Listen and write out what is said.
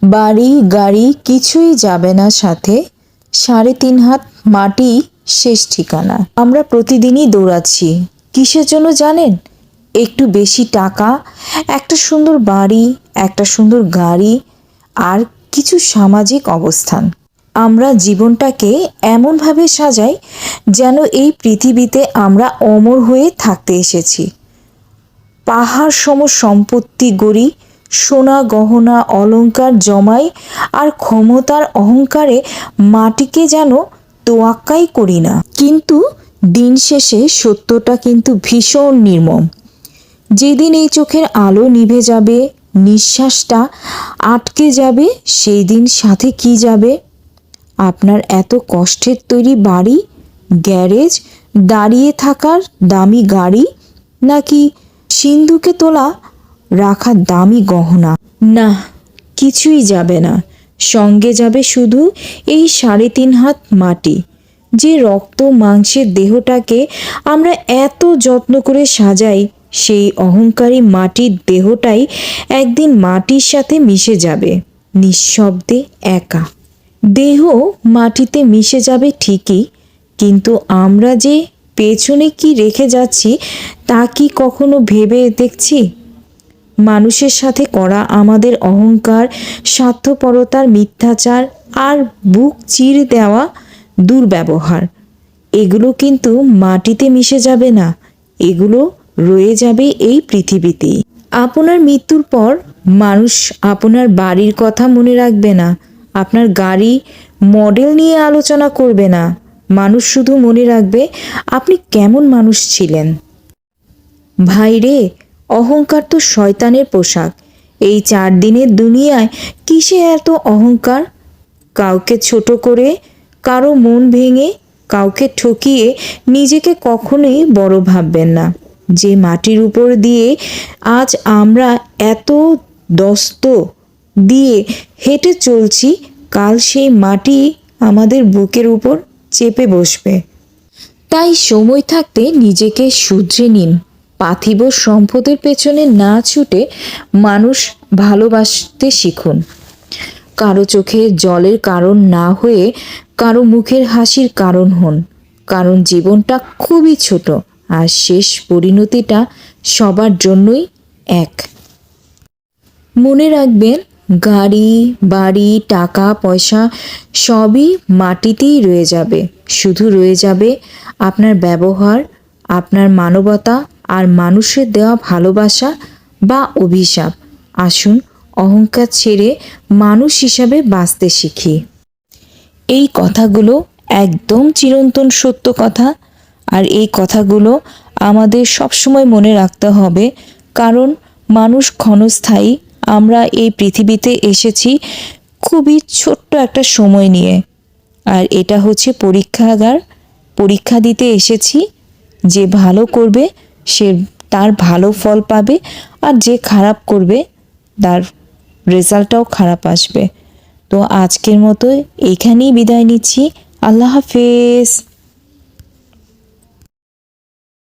বাড়ি গাড়ি কিছুই যাবে না সাথে, ৩.৫ হাত মাটি শেষ ঠিকানা। আমরা প্রতিদিনই দৌড়াচ্ছি কিসের জন্য জানেন? একটু বেশি টাকা, একটা সুন্দর বাড়ি, একটা সুন্দর গাড়ি, আর কিছু সামাজিক অবস্থান। আমরা জীবনটাকে এমনভাবে সাজাই যেন এই পৃথিবীতে আমরা অমর হয়ে থাকতে এসেছি। পাহাড় সম সম্পত্তি গড়ি, সোনা গহনা অলংকার জমাই, আর ক্ষমতার অহংকারে মাটিকে যেন তোয়াক্কাই করি না। কিন্তু দিন শেষে সত্যটা কিন্তু ভীষণ নির্মম। যেদিন এই চোখের আলো নিভে যাবে, নিঃশ্বাসটা আটকে যাবে, সেই দিন সাথে কি যাবে? আপনার এত কষ্টের তৈরি বাড়ি, গ্যারেজ, দাঁড়িয়ে থাকার দামি গাড়ি, নাকি সিন্ধুকে তোলা রাখা দামি গহনা? না, কিছুই যাবে না। সঙ্গে যাবে শুধু এই ৩.৫ হাত মাটি, যে রক্ত মাংসের দেহটাকে আমরা এত যত্ন করে সাজাই। সেই অহংকারী মাটির দেহটাই একদিন মাটির সাথে মিশে যাবে, নিঃশব্দে, একা। দেহ মাটিতে মিশে যাবে ঠিকই, কিন্তু আমরা যে পেছনে কি রেখে যাচ্ছি তা কি কখনো ভেবে দেখছি? মানুষের সাথে করা আমাদের অহংকার, স্বার্থপরতার, মিথ্যাচার আর বুক চিরে দেওয়া দুর্ব্যবহার, এগুলো কিন্তু মাটিতে মিশে যাবে না, এগুলো রয়ে যাবে এই পৃথিবীতেই। আপনার মৃত্যুর পর মানুষ আপনার বাড়ির কথা মনে রাখবে না, আপনার গাড়ি মডেল নিয়ে আলোচনা করবে না। মানুষ শুধু মনে রাখবে আপনি কেমন মানুষ ছিলেন। ভাই রে, অহংকার তো শয়তানের পোশাক। এই ৪ দিনের দুনিয়ায় কিসে এত অহংকার? কাউকে ছোট করে, কারো মন ভেঙে, কাউকে ঠকিয়ে নিজেকে কখনোই বড় ভাববেন না। যে মাটির উপর দিয়ে আজ আমরা এত দস্ত দিয়ে হেঁটে চলছি, কাল সেই মাটি আমাদের বুকের উপর চেপে বসবে। তাই সময় থাকতে নিজেকে শুধরে নিন। পার্থিব সম্পদের পেছনে না ছুটে মানুষ ভালোবাসতে শিখুন। কারো চোখে জলের কারণ না হয়ে কারো মুখের হাসির কারণ হন। কারণ জীবনটা খুবই ছোট, আর শেষ পরিণতিটা সবার জন্যই এক। মনে রাখবেন, গাড়ি বাড়ি টাকা পয়সা সবই মাটিতেই রয়ে যাবে, শুধু রয়ে যাবে আপনার ব্যবহার, আপনার মানবতা আর মানুষের দেওয়া ভালোবাসা বা অভিশাপ। আসুন অহংকার ছেড়ে মানুষ হিসাবে বাঁচতে শিখি। এই কথাগুলো একদম চিরন্তন সত্য কথা, আর এই কথাগুলো আমাদের সবসময় মনে রাখতে হবে, কারণ মানুষ ক্ষণস্থায়ী। আমরা এই পৃথিবীতে এসেছি খুবই ছোট্ট একটা সময় নিয়ে, আর এটা হচ্ছে পরীক্ষাগার। পরীক্ষা দিতে এসেছি। যে ভালো করবে সে তার ভালো ফল পাবে, আর যে খারাপ করবে তার রেজাল্টটাও খারাপ আসবে। তো আজকের মতো এইখানেই বিদায় নিচ্ছি। আল্লাহ হাফেজ।